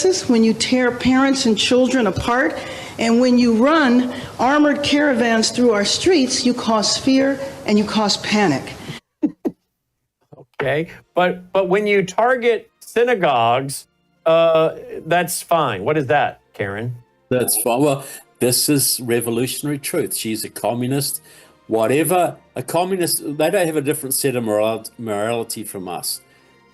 Texas, when you tear parents and children apart, and when you run armored caravans through our streets, you cause fear and you cause panic. Okay, but when you target synagogues, that's fine. What is that, Karen? That's fine. Well, this is revolutionary truth. She's a communist. Whatever a communist, they don't have a different set of morality from us.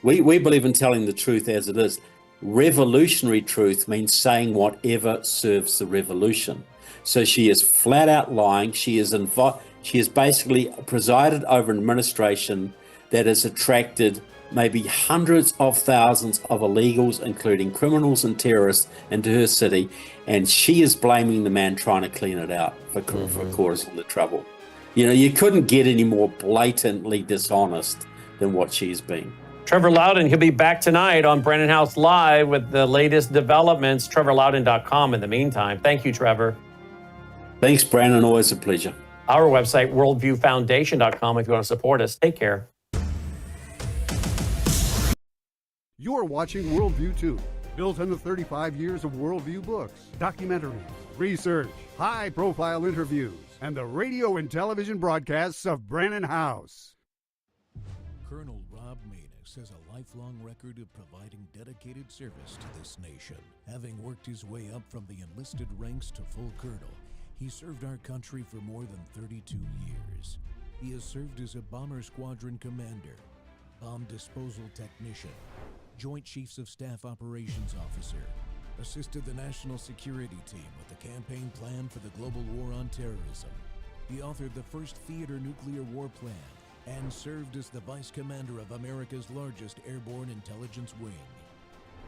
We believe in telling the truth as it is. Revolutionary truth means saying whatever serves the revolution. So she is flat out lying. She is basically presided over an administration that has attracted maybe hundreds of thousands of illegals, including criminals and terrorists, into her city, and she is blaming the man trying to clean it out for causing the trouble. You know, you couldn't get any more blatantly dishonest than what she's been. Trevor Loudon, he'll be back tonight on Brennan House Live with the latest developments. TrevorLoudon.com in the meantime. Thank you, Trevor. Thanks, Brandon. Always a pleasure. Our website, worldviewfoundation.com, if you want to support us. Take care. You're watching Worldview 2, built on the 35 years of Worldview books, documentaries, research, high-profile interviews, and the radio and television broadcasts of Brennan House. Colonel Rob Maness has a lifelong record of providing dedicated service to this nation. Having worked his way up from the enlisted ranks to full colonel, he served our country for more than 32 years. He has served as a bomber squadron commander, bomb disposal technician, Joint Chiefs of Staff Operations Officer, assisted the National Security Team with the campaign plan for the global war on terrorism. He authored the first theater nuclear war plan and served as the Vice Commander of America's largest airborne intelligence wing.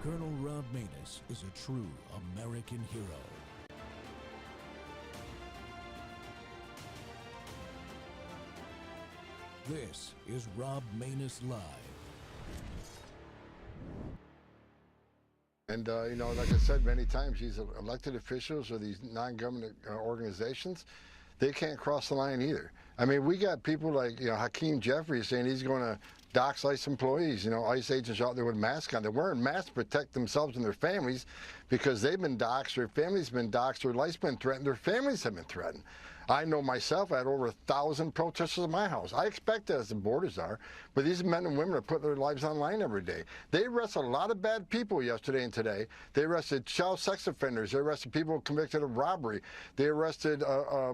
Colonel Rob Maness is a true American hero. This is Rob Maness Live. And, like I said many times, these elected officials or these non-government organizations, they can't cross the line either. I mean, we got people like, Hakeem Jeffries saying he's going to dox ICE employees, ICE agents out there with masks on. They're wearing masks to protect themselves and their families because they've been doxxed, their families been doxxed, their life's been threatened, their families have been threatened. I know myself, I had over 1,000 protesters at my house. I expect that as the borders are, but these men and women are putting their lives online every day. They arrested a lot of bad people yesterday and today. They arrested child sex offenders. They arrested people convicted of robbery. They arrested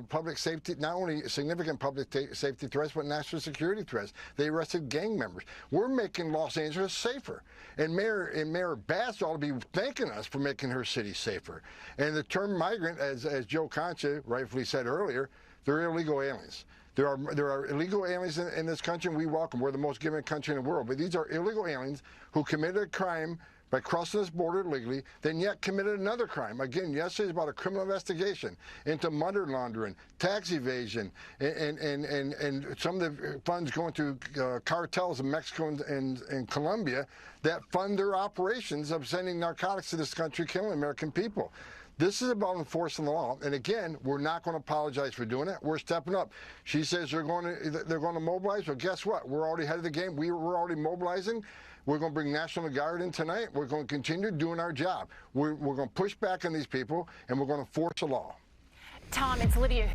public safety, not only significant public safety threats, but national security threats. They arrested gang members. We're making Los Angeles safer. And Mayor Bass ought to be thanking us for making her city safer. And the term migrant, as Joe Concha rightfully said earlier, they're illegal aliens. There are illegal aliens in this country, and we welcome. We're the most giving country in the world. But these are illegal aliens who committed a crime by crossing this border illegally, then yet committed another crime. Again, yesterday's about a criminal investigation into money laundering, tax evasion, and some of the funds going to cartels in Mexico and Colombia that fund their operations of sending narcotics to this country, killing American people. This is about enforcing the law, and again, we're not going to apologize for doing it. We're stepping up. She says they're going to mobilize. Well, guess what? We're already ahead of the game. We're already mobilizing. We're going to bring National Guard in tonight. We're going to continue doing our job. We're going to push back on these people, and we're going to force the law. Tom, it's Lydia.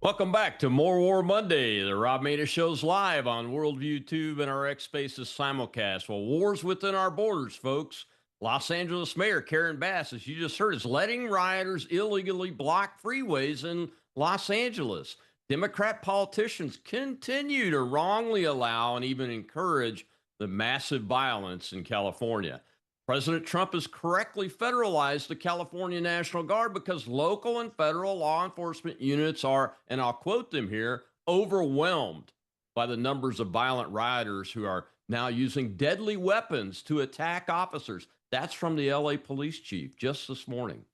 Welcome back to More War Monday. The Rob Maness Show's live on Worldview Tube and our X Spaces simulcast. Well, wars within our borders, folks. Los Angeles Mayor Karen Bass, as you just heard, is letting rioters illegally block freeways in Los Angeles. Democrat politicians continue to wrongly allow and even encourage the massive violence in California. President Trump has correctly federalized the California National Guard because local and federal law enforcement units are, and I'll quote them here, overwhelmed by the numbers of violent rioters who are now using deadly weapons to attack officers. That's from the LA police chief just this morning.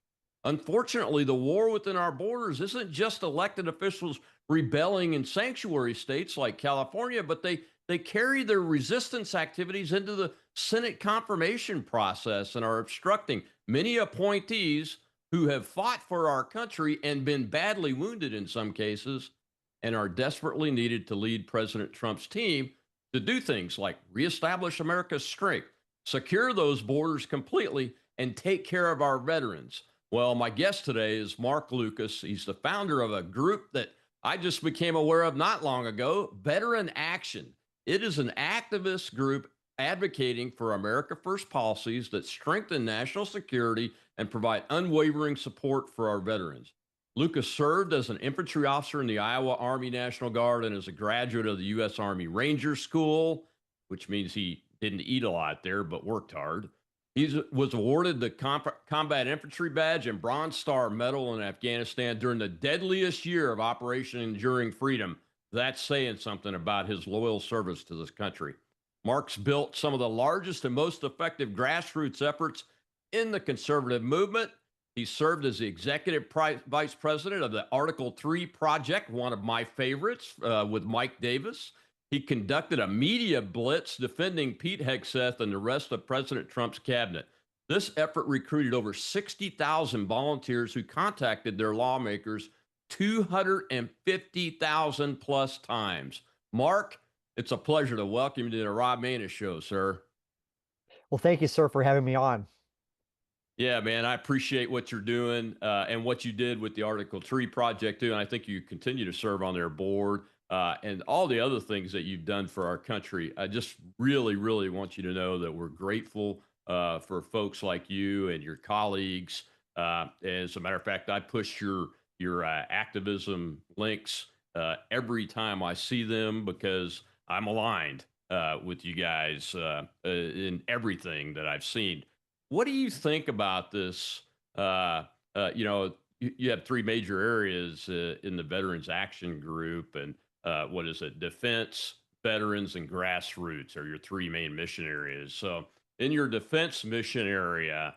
Unfortunately, the war within our borders isn't just elected officials rebelling in sanctuary states like California, but they carry their resistance activities into the Senate confirmation process and are obstructing many appointees who have fought for our country and been badly wounded in some cases and are desperately needed to lead President Trump's team to do things like reestablish America's strength, secure those borders completely, and take care of our veterans. Well, my guest today is Mark Lucas. He's the founder of a group that I just became aware of not long ago, Veteran Action. It is an activist group advocating for America First policies that strengthen national security and provide unwavering support for our veterans. Lucas served as an infantry officer in the Iowa Army National Guard and is a graduate of the U.S. Army Ranger School, which means he didn't eat a lot there, but worked hard. He was awarded the Combat Infantry Badge and Bronze Star Medal in Afghanistan during the deadliest year of Operation Enduring Freedom. That's saying something about his loyal service to this country. Mark's built some of the largest and most effective grassroots efforts in the conservative movement. He served as the executive vice president of the Article 3 Project, one of my favorites, with Mike Davis. He conducted a media blitz defending Pete Hegseth and the rest of President Trump's cabinet. This effort recruited over 60,000 volunteers who contacted their lawmakers 250,000 plus times. Mark, it's a pleasure to welcome you to the Rob Maness Show, sir. Well, thank you, sir, for having me on. Yeah, man, I appreciate what you're doing and what you did with the Article 3 Project, too. And I think you continue to serve on their board and all the other things that you've done for our country. I just really, really want you to know that we're grateful for folks like you and your colleagues. As a matter of fact, I push your activism links every time I see them because I'm aligned with you guys in everything that I've seen. What do you think about this? You have three major areas in the Veterans Action Group, and what is it? Defense, veterans, and grassroots are your three main mission areas. So, in your defense mission area,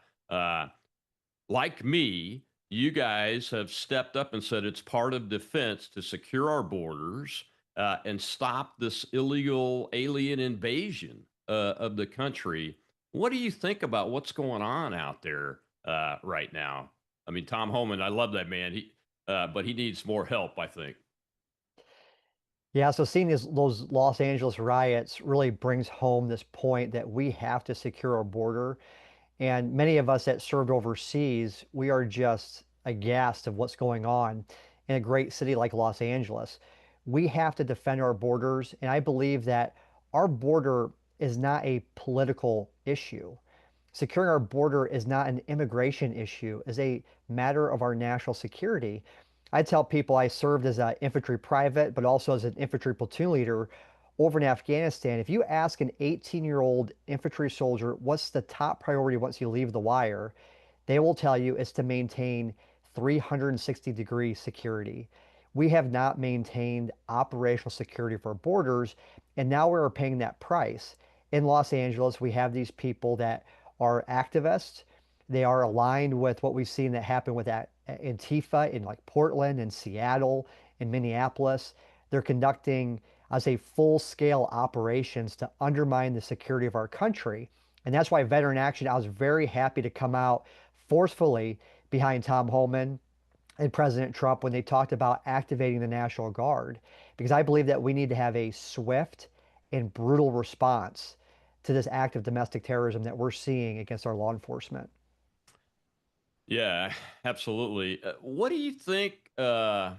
like me, you guys have stepped up and said it's part of defense to secure our borders and stop this illegal alien invasion of the country. What do you think about what's going on out there right now? I mean, Tom Homan, I love that man. But he needs more help, I think. Yeah, so seeing those Los Angeles riots really brings home this point that we have to secure our border. And many of us that served overseas, we are just aghast of what's going on in a great city like Los Angeles. We have to defend our borders, and I believe that our border is not a political issue. Securing our border is not an immigration issue, it's a matter of our national security. I tell people I served as an infantry private, but also as an infantry platoon leader over in Afghanistan. If you ask an 18-year-old infantry soldier what's the top priority once you leave the wire, they will tell you it's to maintain 360-degree security. We have not maintained operational security for our borders, and now we're paying that price. In Los Angeles, we have these people that are activists. They are aligned with what we've seen that happened with that Antifa in like Portland and Seattle and Minneapolis. They're conducting, I say, full-scale operations to undermine the security of our country. And that's why Veteran Action, I was very happy to come out forcefully behind Tom Homan and President Trump when they talked about activating the National Guard, because I believe that we need to have a swift and brutal response to this act of domestic terrorism that we're seeing against our law enforcement. Yeah, absolutely. What do you think? I'm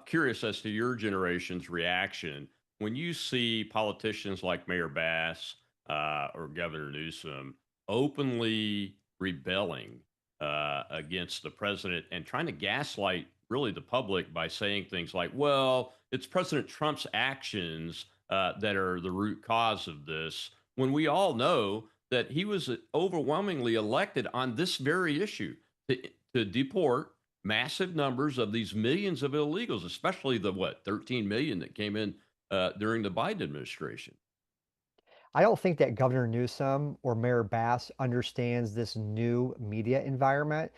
curious as to your generation's reaction when you see politicians like Mayor Bass or Governor Newsom openly rebelling against the president and trying to gaslight really the public by saying things like, well, it's President Trump's actions that are the root cause of this, when we all know that he was overwhelmingly elected on this very issue to deport massive numbers of these millions of illegals, especially the 13 million that came in during the Biden administration. I don't think that Governor Newsom or Mayor Bass understands this new media environment.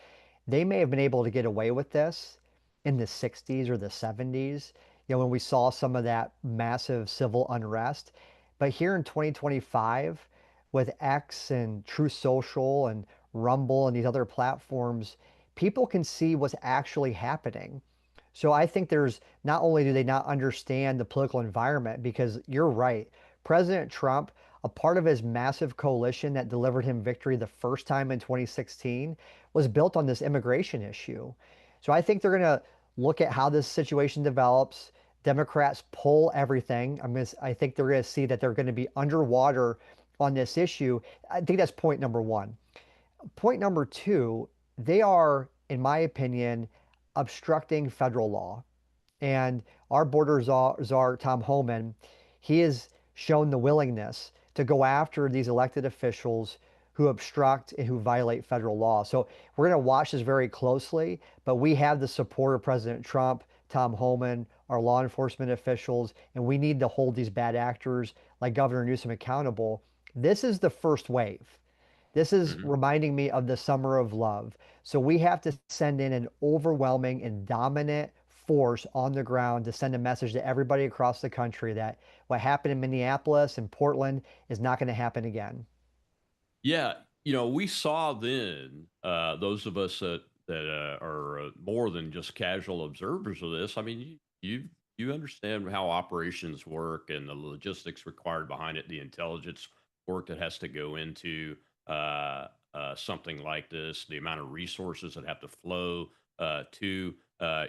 They may have been able to get away with this in the 60s or the 70s, when we saw some of that massive civil unrest. But here in 2025, with X and True Social and Rumble and these other platforms, people can see what's actually happening. So I think there's not only do they not understand the political environment, because you're right, President Trump, a part of his massive coalition that delivered him victory the first time in 2016 was built on this immigration issue. So I think they're going to look at how this situation develops. Democrats pull everything. I think they're going to see that they're going to be underwater on this issue. I think that's point number one. Point number two, they are, in my opinion, obstructing federal law. And our border czar, Tom Homan, he has shown the willingness to go after these elected officials who obstruct and who violate federal law. So we're going to watch this very closely, but we have the support of President Trump, Tom Homan, our law enforcement officials, and we need to hold these bad actors like Governor Newsom accountable. This is the first wave. This is Mhm. reminding me of the summer of love. So we have to send in an overwhelming and dominant force on the ground to send a message to everybody across the country that what happened in Minneapolis and Portland is not going to happen again. Yeah, we saw then, those of us that are more than just casual observers of this. I mean, you understand how operations work and the logistics required behind it, the intelligence work that has to go into something like this, the amount of resources that have to flow to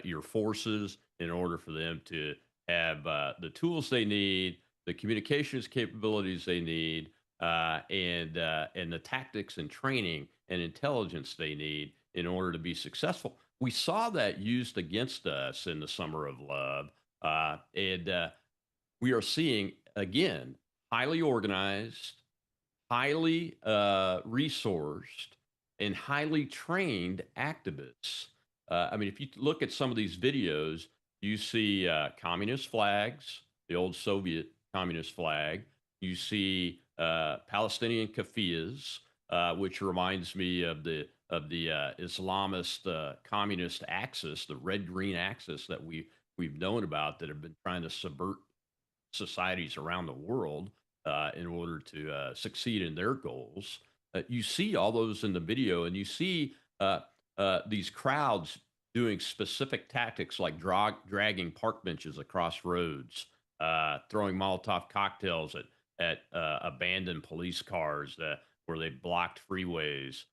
your forces in order for them to have the tools they need, the communications capabilities they need, and the tactics and training and intelligence they need in order to be successful. We saw that used against us in the summer of love, and we are seeing again highly organized, highly resourced, and highly trained activists. I mean, if you look at some of these videos, you see communist flags, the old Soviet communist flag. You see Palestinian keffiyehs, which reminds me of the Islamist communist axis, the red-green axis that we've known about that have been trying to subvert societies around the world in order to succeed in their goals. You see all those in the video, and you see these crowds doing specific tactics like dragging park benches across roads, throwing Molotov cocktails at abandoned police cars where they blocked freeways,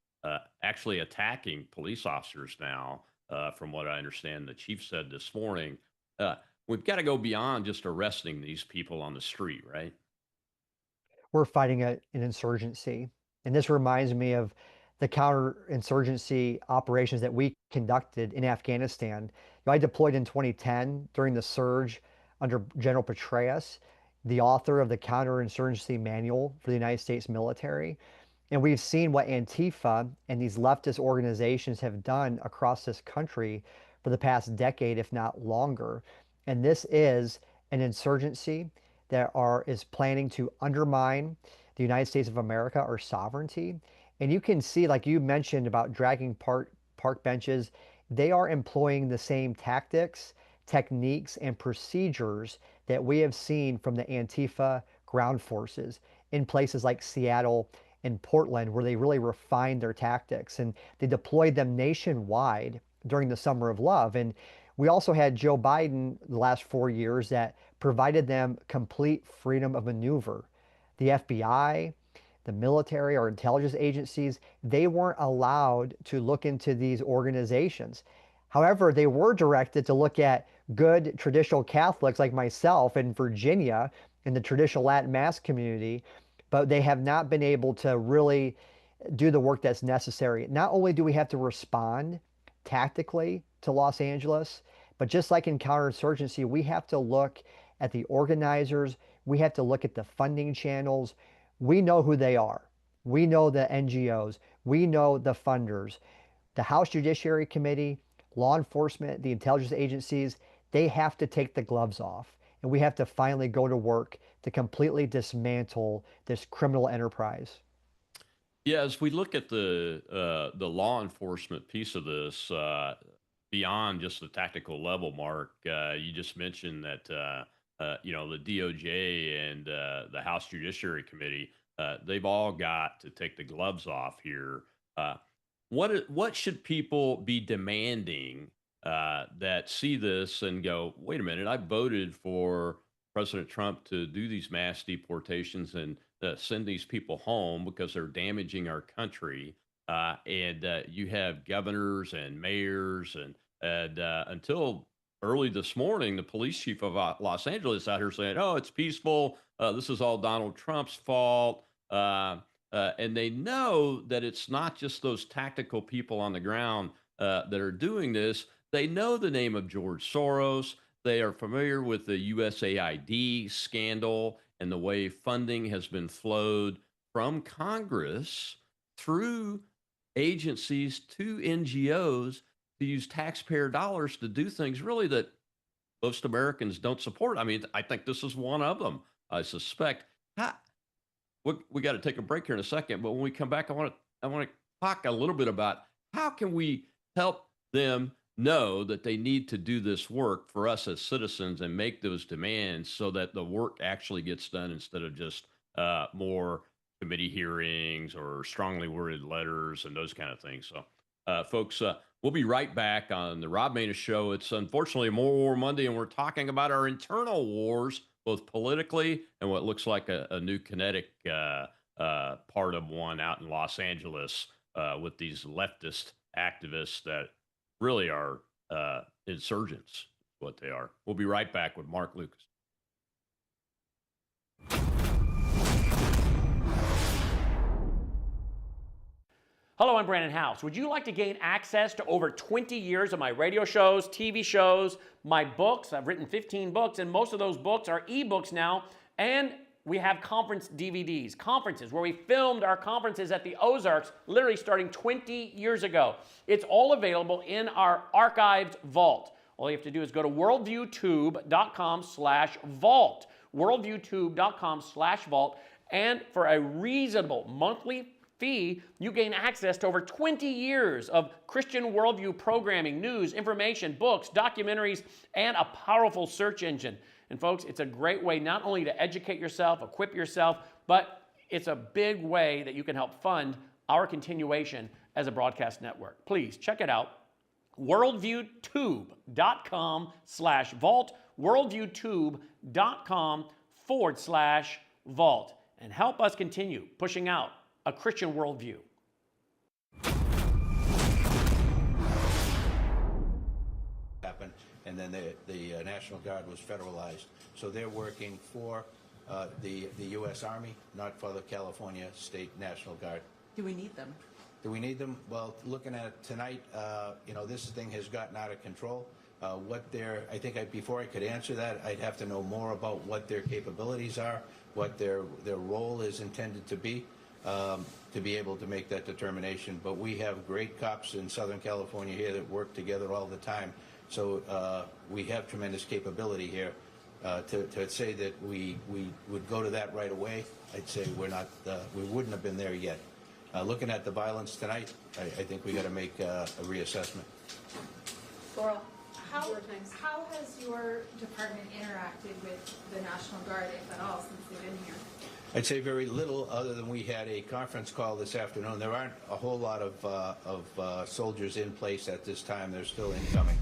actually attacking police officers now, from what I understand the chief said this morning. Uh, we've got to go beyond just arresting these people on the street, right? We're fighting an insurgency. And this reminds me of the counterinsurgency operations that we conducted in Afghanistan. I deployed in 2010 during the surge under General Petraeus, the author of the counterinsurgency manual for the United States military. And we've seen what Antifa and these leftist organizations have done across this country for the past decade, if not longer. And this is an insurgency that is planning to undermine the United States of America, our sovereignty. And you can see, like you mentioned about dragging park benches, they are employing the same tactics, techniques, and procedures that we have seen from the Antifa ground forces in places like Seattle and Portland, where they really refined their tactics and they deployed them nationwide during the summer of love. And we also had Joe Biden the last 4 years that provided them complete freedom of maneuver. The FBI, the military, or intelligence agencies, they weren't allowed to look into these organizations. However, they were directed to look at good traditional Catholics like myself in Virginia in the traditional Latin Mass community, but they have not been able to really do the work that's necessary. Not only do we have to respond tactically to Los Angeles, but just like in counterinsurgency, we have to look at the organizers. We have to look at the funding channels. We know who they are. We know the NGOs. We know the funders. The House Judiciary Committee, law enforcement, the intelligence agencies, they have to take the gloves off. And we have to finally go to work to completely dismantle this criminal enterprise. Yeah, as we look at the law enforcement piece of this, beyond just the tactical level, Mark, you just mentioned that the DOJ and the House Judiciary Committee, they've all got to take the gloves off here. Uh, what should people be demanding that see this and go, wait a minute, I voted for President Trump to do these mass deportations and send these people home because they're damaging our country. And you have governors and mayors, and until early this morning, the police chief of Los Angeles out here saying, "Oh, it's peaceful. This is all Donald Trump's fault." And they know that it's not just those tactical people on the ground that are doing this. They know the name of George Soros. They are familiar with the USAID scandal and the way funding has been flowed from Congress through agencies to NGOs to use taxpayer dollars to do things really that most Americans don't support. I mean, I think this is one of them. I suspect. We got to take a break here in a second, but when we come back, I want to talk a little bit about how can we help them know that they need to do this work for us as citizens and make those demands so that the work actually gets done instead of just more committee hearings or strongly worded letters and those kind of things. So, folks, we'll be right back on the Rob Maness Show. It's unfortunately More War Monday, and we're talking about our internal wars, both politically and what looks like a new kinetic part of one out in Los Angeles with these leftist activists that really are insurgents, what they are. We'll be right back with Mark Lucas. Hello, I'm Brandon House. Would you like to gain access to over 20 years of my radio shows, TV shows, my books? I've written 15 books, and most of those books are ebooks now. And we have conference DVDs, conferences where we filmed our conferences at the Ozarks, literally starting 20 years ago. It's all available in our archived vault. All you have to do is go to worldviewtube.com/vault, worldviewtube.com/vault, and for a reasonable monthly fee, you gain access to over 20 years of Christian worldview programming, news, information, books, documentaries, and a powerful search engine. And folks, it's a great way not only to educate yourself, equip yourself, but it's a big way that you can help fund our continuation as a broadcast network. Please check it out. worldviewtube.com/vault, worldviewtube.com/vault, and help us continue pushing out a Christian worldview. Happened, and then the National Guard was federalized. So they're working for the U.S. Army, not for the California State National Guard. Do we need them? Do we need them? Well, looking at tonight, this thing has gotten out of control. I think before I could answer that, I'd have to know more about what their capabilities are, what their role is intended to be able to make that determination. But we have great cops in Southern California here that work together all the time. So we have tremendous capability here. To say that we would go to that right away, I'd say we wouldn't have been there yet. Looking at the violence tonight, I think we got to make a reassessment. Laurel, how has your department interacted with the National Guard, if at all, since they've been here? I'd say very little, other than we had a conference call this afternoon. There aren't a whole lot of soldiers in place at this time. They're still incoming.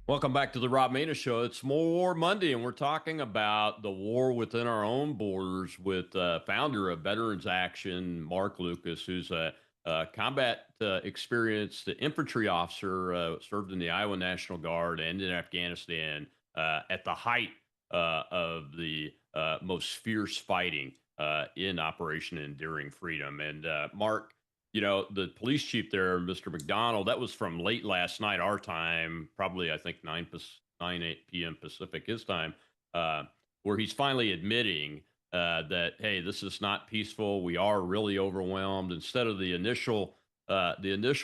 Welcome back to the Rob Maness Show. It's More War Monday, and we're talking about the war within our own borders with founder of Veterans Action, Mark Lucas, who's a combat experienced infantry officer, served in the Iowa National Guard and in Afghanistan at the height of the most fierce fighting in Operation Enduring Freedom. And Mark, the police chief there, Mr. McDonald, that was from late last night, our time, probably, I think, 8 p.m. Pacific, his time, where he's finally admitting that, hey, this is not peaceful. We are really overwhelmed. Instead of the initial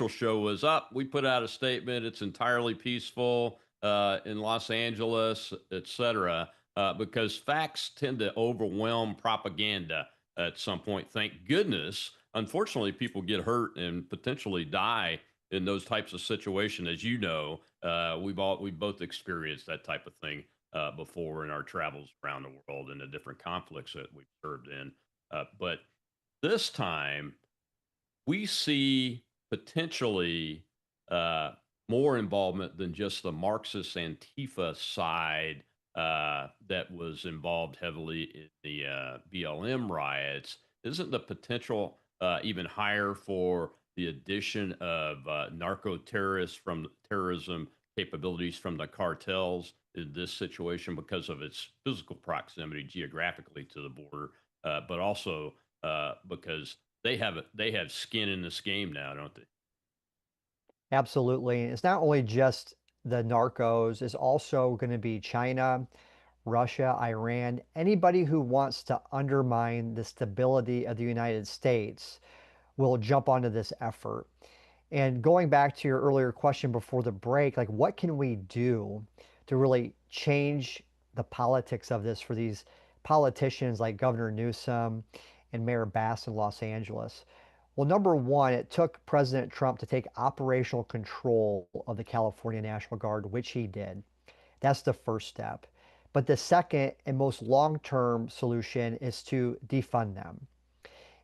show was up, we put out a statement. It's entirely peaceful in Los Angeles, et cetera, because facts tend to overwhelm propaganda at some point. Thank goodness. Unfortunately, people get hurt and potentially die in those types of situations. As you know, we've both experienced that type of thing before in our travels around the world and the different conflicts that we've served in. But this time, we see potentially more involvement than just the Marxist Antifa side that was involved heavily in the BLM riots, isn't the potential even higher for the addition of narco terrorists from terrorism capabilities from the cartels in this situation because of its physical proximity geographically to the border, but also because they have skin in this game now, don't they? Absolutely. It's not only just the narcos, it's also going to be China, Russia, Iran, anybody who wants to undermine the stability of the United States will jump onto this effort. And going back to your earlier question before the break, like what can we do to really change the politics of this for these politicians like Governor Newsom and Mayor Bass in Los Angeles? Well, number one, it took President Trump to take operational control of the California National Guard, which he did. That's the first step. But the second and most long-term solution is to defund them.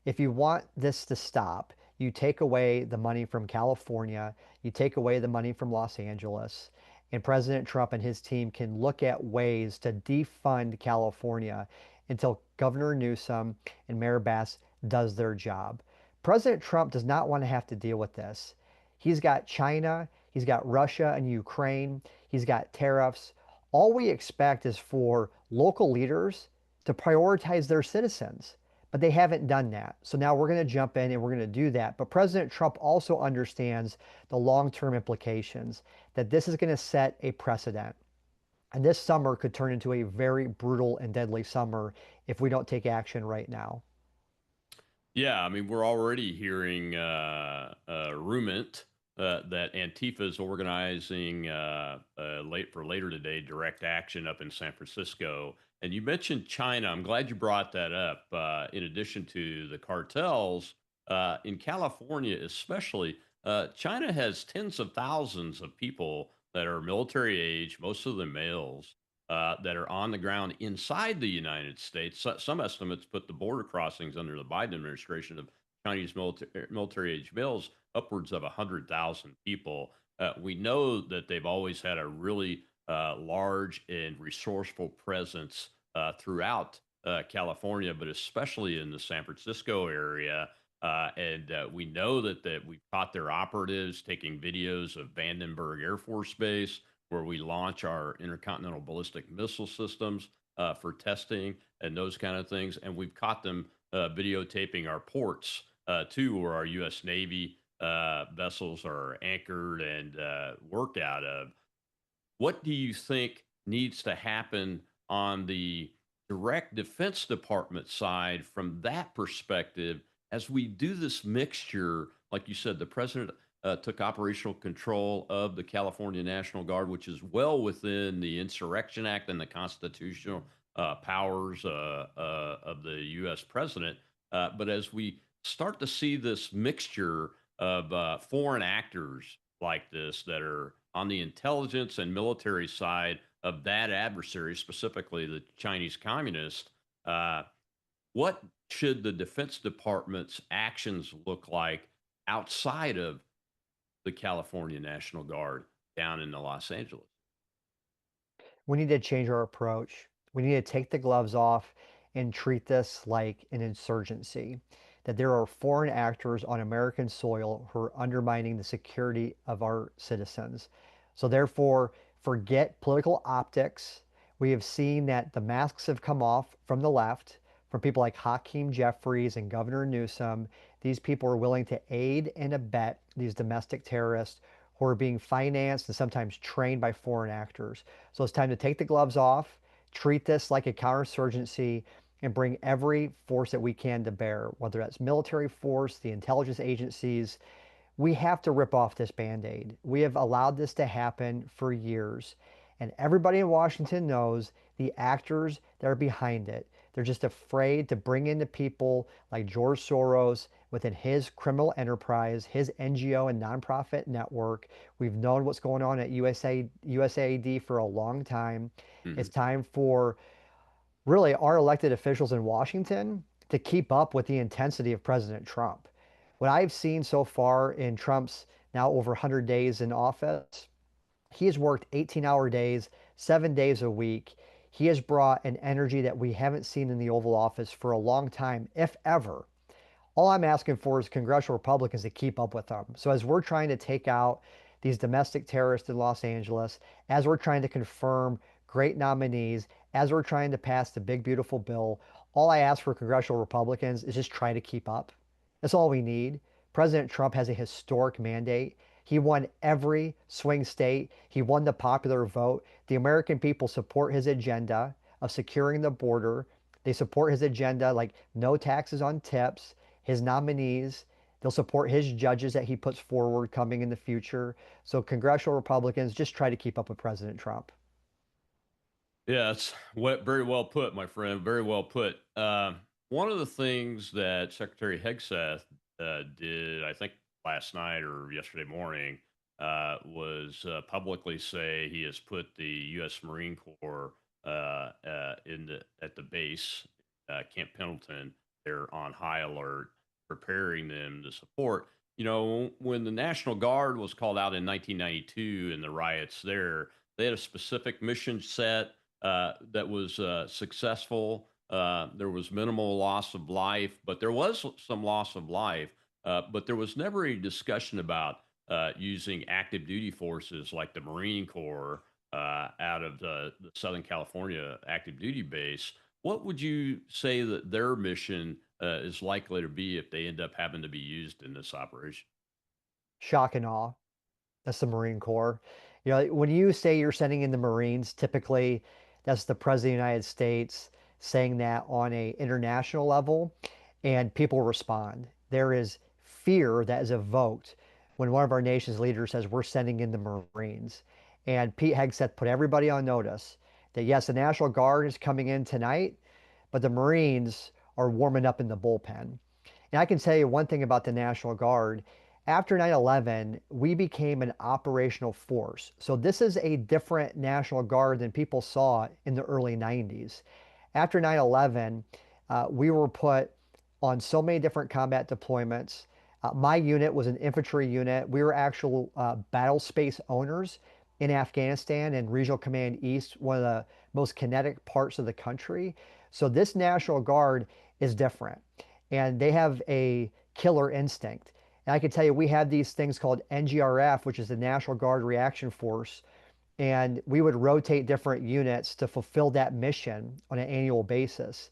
If you want this to stop, you take away the money from California, you take away the money from Los Angeles, and President Trump and his team can look at ways to defund California until Governor Newsom and Mayor Bass does their job. President Trump does not want to have to deal with this. He's got China, he's got Russia and Ukraine, he's got tariffs. All we expect is for local leaders to prioritize their citizens, but they haven't done that. So now we're going to jump in and we're going to do that. But President Trump also understands the long-term implications, that this is going to set a precedent. And this summer could turn into a very brutal and deadly summer if we don't take action right now. Yeah, I mean, we're already hearing rumint that Antifa is organizing late for later today direct action up in San Francisco. And you mentioned China. I'm glad you brought that up. In addition to the cartels in California, especially, China has tens of thousands of people that are military age, most of them males, that are on the ground inside the United States. Some estimates put the border crossings under the Biden administration of Chinese military age males upwards of 100,000 people. We know that they've always had a really large and resourceful presence throughout California, but especially in the San Francisco area. And we know that we've caught their operatives taking videos of Vandenberg Air Force Base, where we launch our intercontinental ballistic missile systems for testing and those kind of things. And we've caught them videotaping our ports too, where our U.S. Navy vessels are anchored and work out of. What do you think needs to happen on the direct Defense Department side from that perspective as we do this mixture? Like you said, the president took operational control of the California National Guard, which is well within the Insurrection Act and the constitutional powers of the U.S. president. But as we start to see this mixture of foreign actors like this that are on the intelligence and military side of that adversary, specifically the Chinese communists, what should the Defense Department's actions look like outside of the California National Guard down in the Los Angeles? We need to change our approach. We need to take the gloves off and treat this like an insurgency. That there are foreign actors on American soil who are undermining the security of our citizens. So therefore, forget political optics. We have seen that the masks have come off from the left, from people like Hakeem Jeffries and Governor Newsom. These people are willing to aid and abet these domestic terrorists who are being financed and sometimes trained by foreign actors. So it's time to take the gloves off, treat this like a counterinsurgency, and bring every force that we can to bear, whether that's military force, the intelligence agencies. We have to rip off this Band-Aid. We have allowed this to happen for years. And everybody in Washington knows the actors that are behind it. They're just afraid to bring in the people like George Soros within his criminal enterprise, his NGO and nonprofit network. We've known what's going on at USAID for a long time. Mhm. It's time for really our elected officials in Washington to keep up with the intensity of President Trump. What I've seen so far in Trump's now over 100 days in office, he has worked 18-hour days, 7 days a week. He has brought an energy that we haven't seen in the Oval Office for a long time, if ever. All I'm asking for is congressional Republicans to keep up with them. So as we're trying to take out these domestic terrorists in Los Angeles, as we're trying to confirm great nominees, as we're trying to pass the big, beautiful bill, all I ask for congressional Republicans is just try to keep up. That's all we need. President Trump has a historic mandate. He won every swing state. He won the popular vote. The American people support his agenda of securing the border. They support his agenda like no taxes on tips, his nominees. They'll support his judges that he puts forward coming in the future. So congressional Republicans just try to keep up with President Trump. Yeah, it's very well put, my friend. Very well put. One of the things that Secretary Hegseth did, I think last night or yesterday morning, was publicly say he has put the U.S. Marine Corps at the base, Camp Pendleton. They're on high alert, preparing them to support. You know, when the National Guard was called out in 1992 in the riots there, they had a specific mission set that was successful. There was minimal loss of life, but there was some loss of life. But there was never a discussion about using active duty forces like the Marine Corps out of the Southern California active duty base. What would you say that their mission is likely to be if they end up having to be used in this operation? Shock and awe. That's the Marine Corps. You know, when you say you're sending in the Marines, typically that's the President of the United States saying that on a international level, and people respond. There is fear that is evoked when one of our nation's leaders says we're sending in the Marines. And Pete Hegseth put everybody on notice that yes, the National Guard is coming in tonight, but the Marines are warming up in the bullpen. And I can tell you one thing about the National Guard. After 9/11, we became an operational force. So this is a different National Guard than people saw in the early 90s. After 9/11, we were put on so many different combat deployments. My unit was an infantry unit. We were actual battle space owners in Afghanistan and Regional Command East, one of the most kinetic parts of the country. So this National Guard is different, and they have a killer instinct. And I can tell you, we had these things called NGRF, which is the National Guard Reaction Force, and we would rotate different units to fulfill that mission on an annual basis.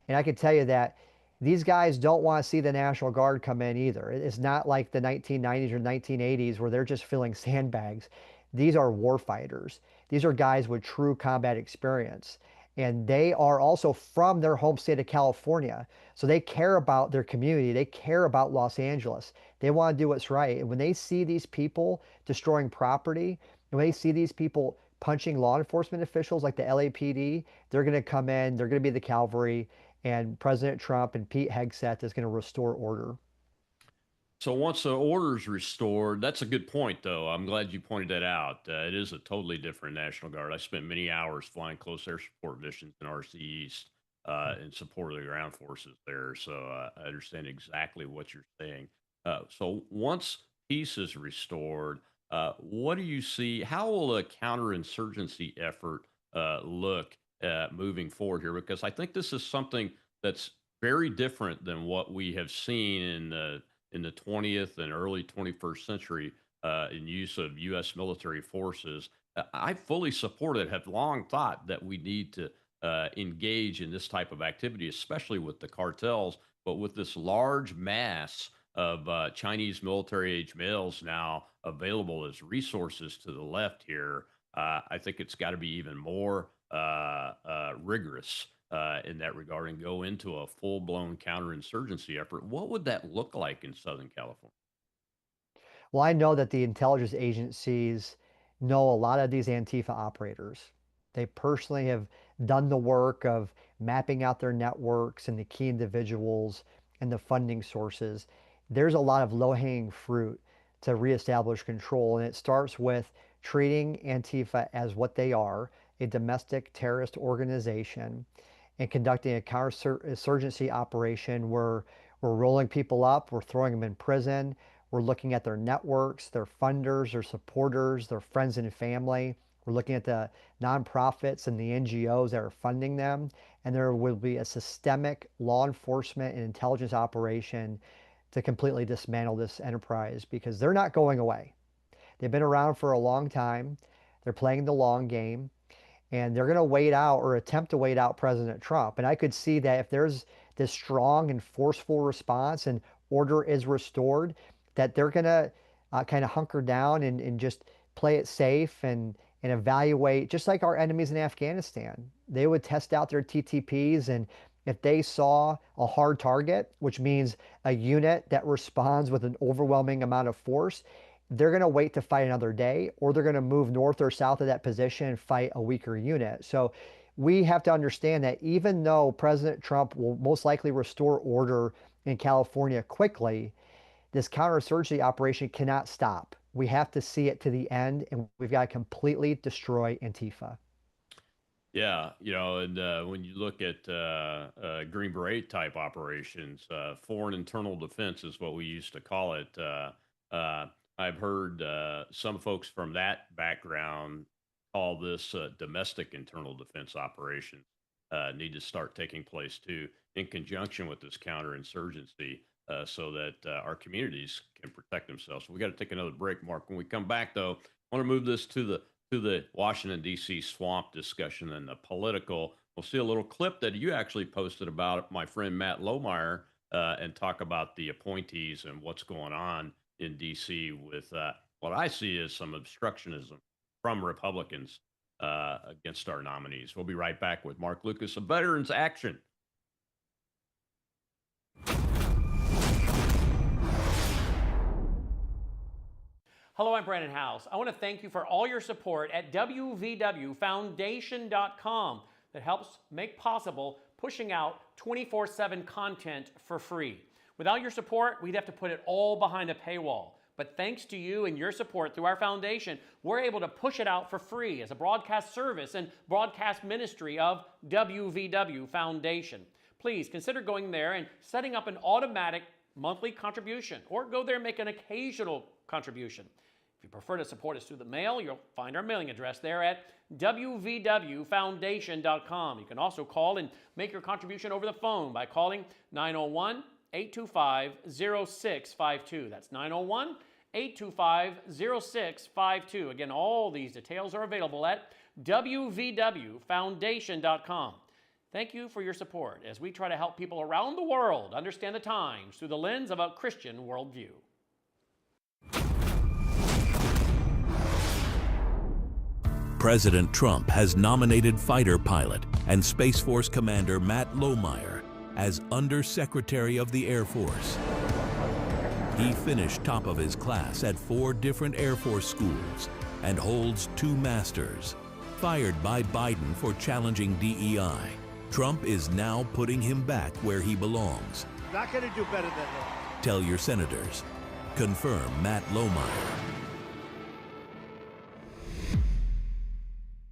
And I can tell you that these guys don't want to see the National Guard come in either. It's not like the 1990s or 1980s where they're just filling sandbags. These are war fighters. These are guys with true combat experience. And they are also from their home state of California. So they care about their community. They care about Los Angeles. They want to do what's right. And when they see these people destroying property, and when they see these people punching law enforcement officials like the LAPD, they're going to come in, they're going to be the cavalry, and President Trump and Pete Hegseth is going to restore order. So once the order's restored, that's a good point, though. I'm glad you pointed that out. It is a totally different National Guard. I spent many hours flying close air support missions in RC East in support of the ground forces there. So I understand exactly what you're saying. So once peace is restored, what do you see? How will a counterinsurgency effort look moving forward here? Because I think this is something that's very different than what we have seen in the 20th and early 21st century in use of U.S. military forces. I fully support it, have long thought that we need to engage in this type of activity, especially with the cartels, but with this large mass of Chinese military age males now available as resources to the left here, I think it's got to be even more rigorous in that regard and go into a full blown counterinsurgency effort. What would that look like in Southern California? Well, I know that the intelligence agencies know a lot of these Antifa operators. They personally have done the work of mapping out their networks and the key individuals and the funding sources. There's a lot of low-hanging fruit to reestablish control, and it starts with treating Antifa as what they are, a domestic terrorist organization, and conducting a counterinsurgency operation where we're rolling people up, we're throwing them in prison, we're looking at their networks, their funders, their supporters, their friends and family. We're looking at the nonprofits and the NGOs that are funding them, and there will be a systemic law enforcement and intelligence operation to completely dismantle this enterprise because they're not going away. They've been around for a long time. They're playing the long game, and they're going to wait out or attempt to wait out President Trump. And I could see that if there's this strong and forceful response and order is restored, that they're going to kind of hunker down and just play it safe and evaluate, just like our enemies in Afghanistan. They would test out their TTPs, and if they saw a hard target, which means a unit that responds with an overwhelming amount of force, they're going to wait to fight another day, or they're going to move north or south of that position and fight a weaker unit. So we have to understand that even though President Trump will most likely restore order in California quickly, this counterinsurgency operation cannot stop. We have to see it to the end, and we've got to completely destroy Antifa. Yeah, and when you look at Green Beret type operations, foreign internal defense is what we used to call it. I've heard some folks from that background call this domestic internal defense operation need to start taking place too, in conjunction with this counterinsurgency, so that our communities can protect themselves. So we got to take another break, Mark. When we come back, though, I want to move this to the Washington D.C. swamp discussion and the political. We'll see a little clip that you actually posted about my friend Matt Lohmeyer, and talk about the appointees and what's going on in D.C. with what I see as some obstructionism from Republicans against our nominees. We'll be right back with Mark Lucas of Veterans Action. Hello, I'm Brandon House. I want to thank you for all your support at wvwfoundation.com that helps make possible pushing out 24/7 content for free. Without your support, we'd have to put it all behind a paywall. But thanks to you and your support through our foundation, we're able to push it out for free as a broadcast service and broadcast ministry of WVW Foundation. Please consider going there and setting up an automatic monthly contribution, or go there and make an occasional contribution. If you prefer to support us through the mail, you'll find our mailing address there at wvwfoundation.com. You can also call and make your contribution over the phone by calling 901-825-0652. That's 901-825-0652. Again, all these details are available at wvwfoundation.com. Thank you for your support as we try to help people around the world understand the times through the lens of a Christian worldview. President Trump has nominated fighter pilot and Space Force Commander Matt Lohmeyer as Undersecretary of the Air Force. He finished top of his class at 4 different Air Force schools and holds 2 masters. Fired by Biden for challenging DEI, Trump is now putting him back where he belongs. Not going to do better than him. Tell your senators. Confirm Matt Lohmeyer.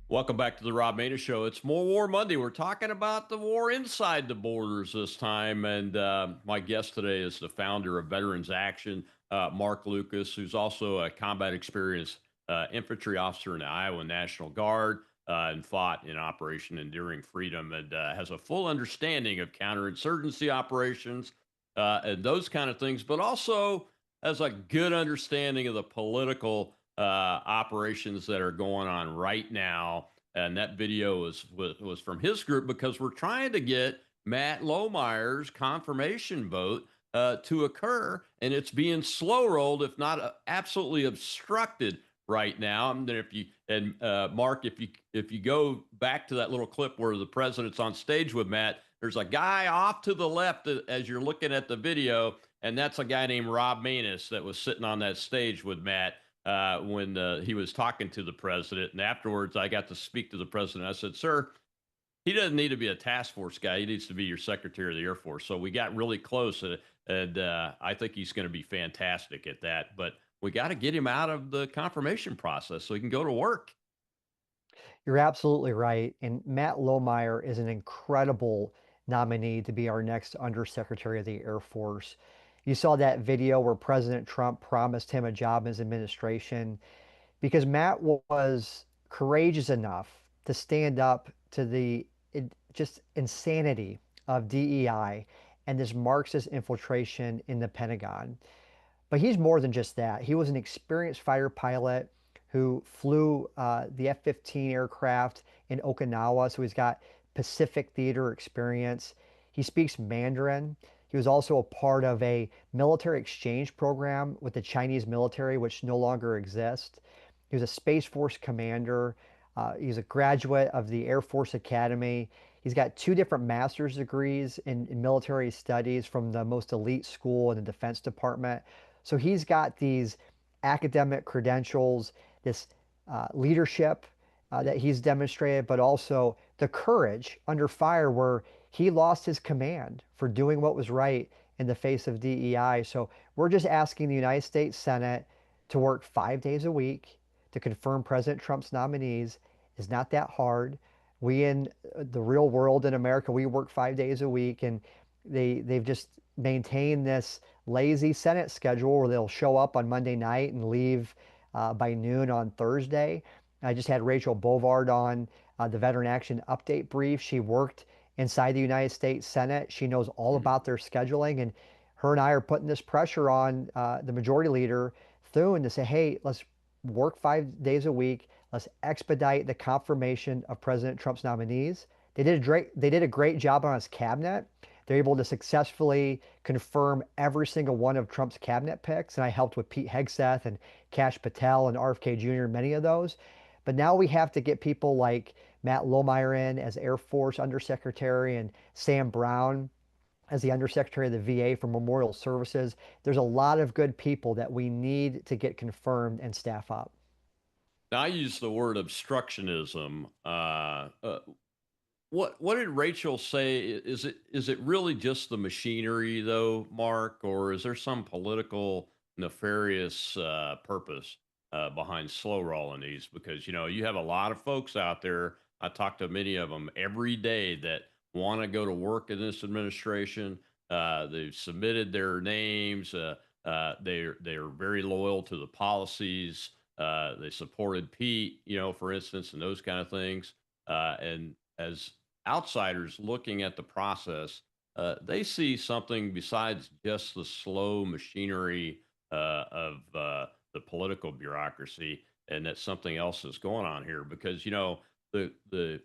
Welcome back to the Rob Maness Show. It's More War Monday. We're talking about the war inside the borders this time. And my guest today is the founder of Veterans Action, Mark Lucas, who's also a combat experienced infantry officer in the Iowa National Guard, and fought in Operation Enduring Freedom, and has a full understanding of counterinsurgency operations and those kind of things, but also has a good understanding of the political operations that are going on right now. And that video was from his group, because we're trying to get Matt Lohmeyer's confirmation vote to occur, and it's being slow rolled, if not absolutely obstructed right now. And then Mark, if you go back to that little clip where the president's on stage with Matt, there's a guy off to the left as you're looking at the video, and that's a guy named Rob Maness that was sitting on that stage with Matt when he was talking to the president. And afterwards, I got to speak to the president. I said, "Sir, he doesn't need to be a task force guy. He needs to be your Secretary of the Air Force." So we got really close, and I think he's going to be fantastic at that. But we got to get him out of the confirmation process so he can go to work. You're absolutely right. And Matt Lohmeyer is an incredible nominee to be our next Undersecretary of the Air Force. You saw that video where President Trump promised him a job in his administration, because Matt was courageous enough to stand up to the just insanity of DEI and this Marxist infiltration in the Pentagon. But he's more than just that. He was an experienced fighter pilot who flew the F-15 aircraft in Okinawa, so he's got Pacific theater experience. He speaks Mandarin. He was also a part of a military exchange program with the Chinese military, which no longer exists. He was a Space Force commander. He's a graduate of the Air Force Academy. He's got 2 different master's degrees in military studies from the most elite school in the Defense Department. So he's got these academic credentials, this leadership that he's demonstrated, but also the courage under fire where he lost his command for doing what was right in the face of DEI. So we're just asking the United States Senate to work 5 days a week to confirm President Trump's nominees. Is not that hard. We in the real world in America, we work 5 days a week, and they've just maintained this lazy Senate schedule where they'll show up on Monday night and leave by noon on Thursday. I just had Rachel Bovard on the Veteran Action Update Brief. She worked inside the United States Senate. She knows all about their scheduling, and her and I are putting this pressure on the Majority Leader Thune to say, hey, let's work 5 days a week. Let's expedite the confirmation of President Trump's nominees. They did a great job on his cabinet. They're able to successfully confirm every single one of Trump's cabinet picks. And I helped with Pete Hegseth and Kash Patel and RFK Jr., many of those. But now we have to get people like Matt Lohmeyer in as Air Force Undersecretary and Sam Brown as the Undersecretary of the VA for Memorial Services. There's a lot of good people that we need to get confirmed and staff up. Now, I use the word obstructionism. What did Rachel say? Is it really just the machinery, though, Mark, or is there some political nefarious purpose behind slow rolling these? Because you have a lot of folks out there. I talk to many of them every day that want to go to work in this administration. They've submitted their names. They're very loyal to the policies. They supported Pete, for instance, and those kind of things. And as outsiders looking at the process, they see something besides just the slow machinery of the political bureaucracy, and that something else is going on here. Because the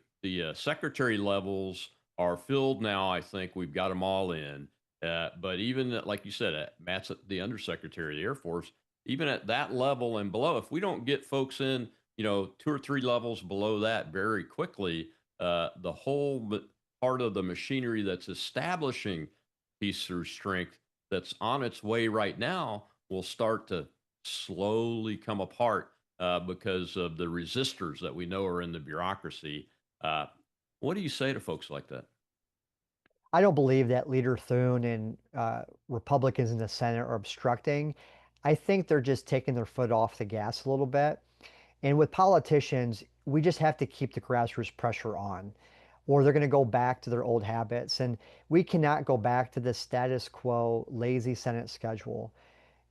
secretary levels are filled now. I think we've got them all in. But even like you said, Matt's the undersecretary of the Air Force. Even at that level and below, if we don't get folks in, 2 or 3 levels below that very quickly, the whole part of the machinery that's establishing peace through strength that's on its way right now will start to slowly come apart because of the resistors that we know are in the bureaucracy. What do you say to folks like that? I don't believe that Leader Thune and Republicans in the Senate are obstructing. I think they're just taking their foot off the gas a little bit. And with politicians, we just have to keep the grassroots pressure on, or they're going to go back to their old habits. And we cannot go back to the status quo, lazy Senate schedule.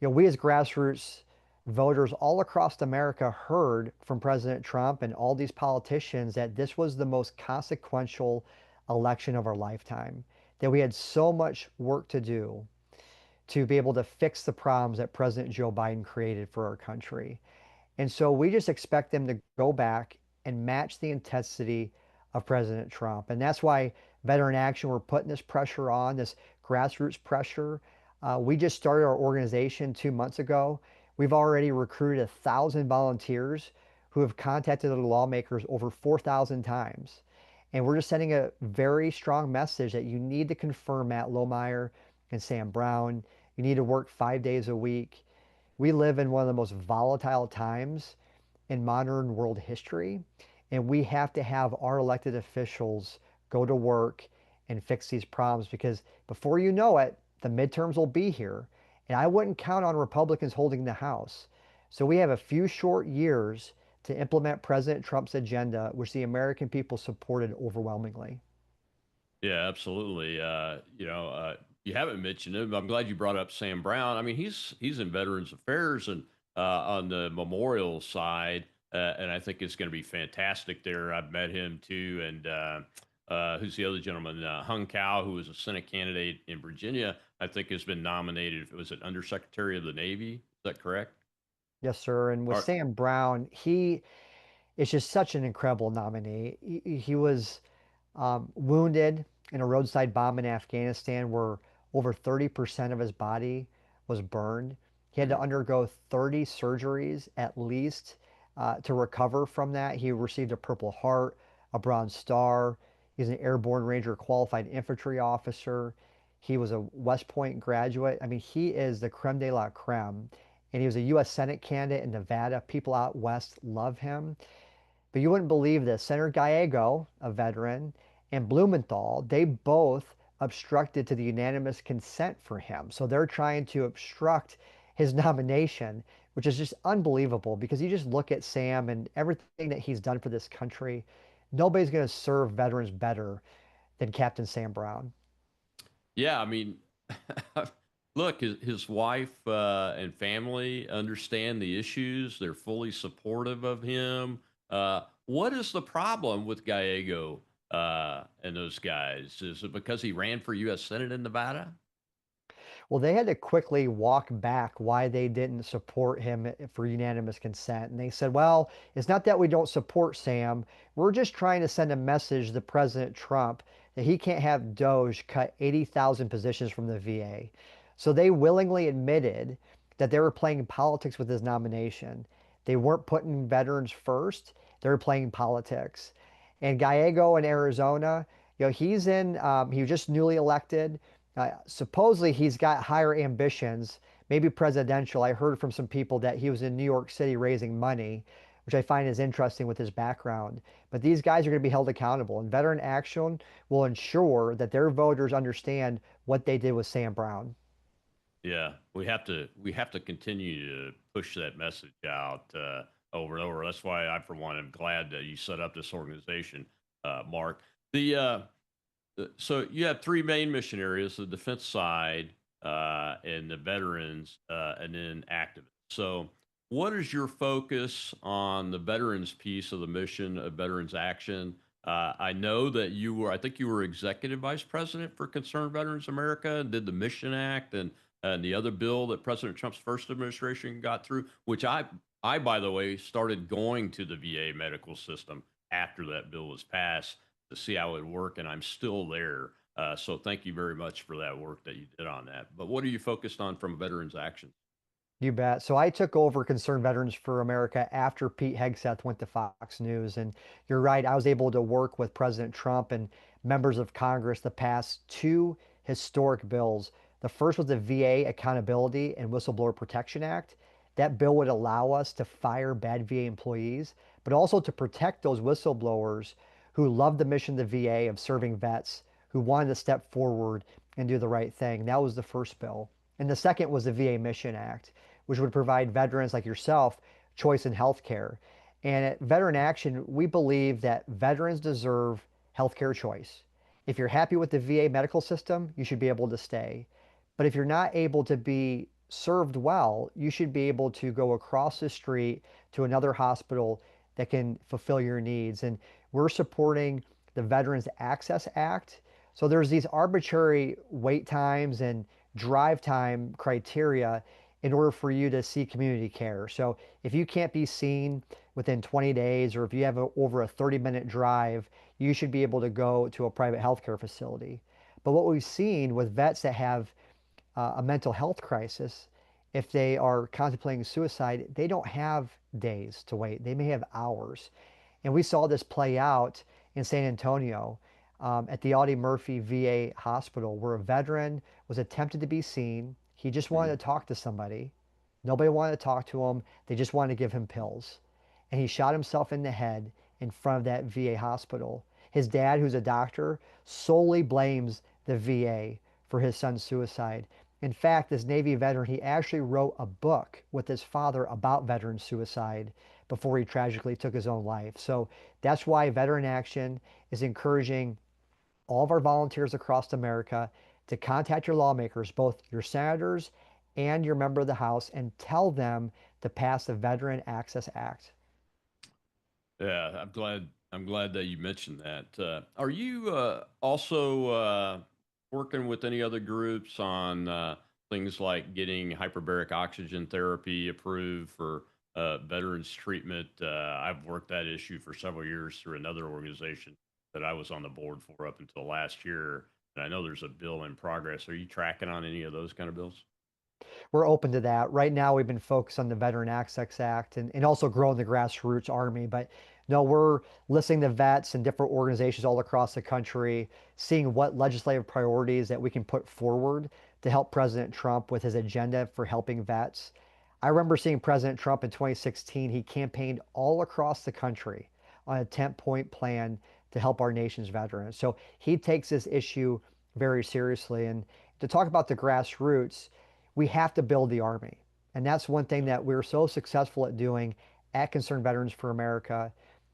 We as grassroots voters all across America heard from President Trump and all these politicians that this was the most consequential election of our lifetime, that we had so much work to do to be able to fix the problems that President Joe Biden created for our country. And so we just expect them to go back and match the intensity of President Trump. And that's why Veteran Action, we're putting this pressure on, this grassroots pressure. We just started our organization 2 months ago. We've already recruited 1,000 volunteers who have contacted the lawmakers over 4,000 times. And we're just sending a very strong message that you need to confirm Matt Lohmeyer and Sam Brown. You need to work 5 days a week. We live in one of the most volatile times in modern world history, and we have to have our elected officials go to work and fix these problems, because before you know it, the midterms will be here, and I wouldn't count on Republicans holding the House. So we have a few short years to implement President Trump's agenda, which the American people supported overwhelmingly. Yeah, absolutely. You haven't mentioned him. I'm glad you brought up Sam Brown. I mean, he's in Veterans Affairs and on the memorial side. and I think it's going to be fantastic there. I've met him too, and who's the other gentleman? Hung Cao, who was a Senate candidate in Virginia, I think has been nominated. Was it Undersecretary of the Navy? Is that correct? Yes, sir. And with Or, Sam Brown, he is just such an incredible nominee. He was wounded in a roadside bomb in Afghanistan where over 30% of his body was burned. He had to undergo 30 surgeries at least to recover from that. He received a Purple Heart, a Bronze Star. He's an Airborne Ranger qualified infantry officer. He was a West Point graduate. I mean, he is the creme de la creme. And he was a U.S. Senate candidate in Nevada. People out west love him. But you wouldn't believe this. Senator Gallego, a veteran, and Blumenthal, they both obstructed to the unanimous consent for him. So they're trying to obstruct his nomination, which is just unbelievable because you just look at Sam and everything that he's done for this country. Nobody's going to serve veterans better than Captain Sam Brown. yeah, I mean, look, his wife and family understand the issues. They're fully supportive of him. What is the problem with Gallego and those guys? Is it because he ran for U.S. Senate in Nevada? Well, they had to quickly walk back why they didn't support him for unanimous consent. And they said, well, it's not that we don't support Sam. We're just trying to send a message to President Trump that he can't have DOJ cut 80,000 positions from the VA. So they willingly admitted that they were playing politics with his nomination. They weren't putting veterans first, they were playing politics. And Gallego in Arizona, he was just newly elected. Supposedly, he's got higher ambitions, maybe presidential. I heard from some people that he was in New York City raising money, which I find is interesting with his background. But these guys are going to be held accountable, and Veteran Action will ensure that their voters understand what they did with Sam Brown. Yeah, we have to continue to push that message out over and over. That's why I, for one, am glad that you set up this organization, Mark. The So you have three main mission areas: the defense side, and the veterans, and then activists. So, what is your focus on the veterans piece of the mission of Veterans Action? I know that I think you were executive vice president for Concerned Veterans America and did the Mission Act and the other bill that President Trump's first administration got through, which by the way, started going to the VA medical system after that bill was passed to see how it would work, and I'm still there. So thank you very much for that work that you did on that. But what are you focused on from Veterans Action? You bet. So I took over Concerned Veterans for America after Pete Hegseth went to Fox News. And you're right, I was able to work with President Trump and members of Congress to pass two historic bills. The first was the VA Accountability and Whistleblower Protection Act. That bill would allow us to fire bad VA employees, but also to protect those whistleblowers who love the mission of the VA of serving vets, who wanted to step forward and do the right thing. That was the first bill. And the second was the VA Mission Act, which would provide veterans like yourself choice in healthcare. And at Veteran Action, we believe that veterans deserve healthcare choice. If you're happy with the VA medical system, you should be able to stay. But if you're not able to be served well, you should be able to go across the street to another hospital that can fulfill your needs. And we're supporting the Veterans Access Act. So there's these arbitrary wait times and drive time criteria in order for you to see community care. So if you can't be seen within 20 days or if you have over a 30-minute drive, you should be able to go to a private healthcare facility. But what we've seen with vets that have a mental health crisis, if they are contemplating suicide, they don't have days to wait. They may have hours. And we saw this play out in San Antonio at the Audie Murphy VA hospital, where a veteran was attempted to be seen. He just wanted to talk to somebody. Nobody wanted to talk to him. They just wanted to give him pills. And he shot himself in the head in front of that VA hospital. His dad, who's a doctor, solely blames the VA for his son's suicide. In fact, this Navy veteran, he actually wrote a book with his father about veteran suicide before he tragically took his own life. So that's why Veteran Action is encouraging all of our volunteers across America to contact your lawmakers, both your senators and your member of the House, and tell them to pass the Veteran Access Act. Yeah, I'm glad that you mentioned that. Are you also working with any other groups on things like getting hyperbaric oxygen therapy approved for veterans treatment? I've worked that issue for several years through another organization that I was on the board for up until last year, and I know there's a bill in progress. Are you tracking on any of those kind of bills? We're open to that. Right now, we've been focused on the Veteran Access Act and also growing the grassroots army. But no, we're listening to vets and different organizations all across the country, seeing what legislative priorities that we can put forward to help President Trump with his agenda for helping vets. I remember seeing President Trump in 2016. He campaigned all across the country on a 10-point plan to help our nation's veterans. So he takes this issue very seriously. And to talk about the grassroots, we have to build the Army. And that's one thing that we're so successful at doing at Concerned Veterans for America.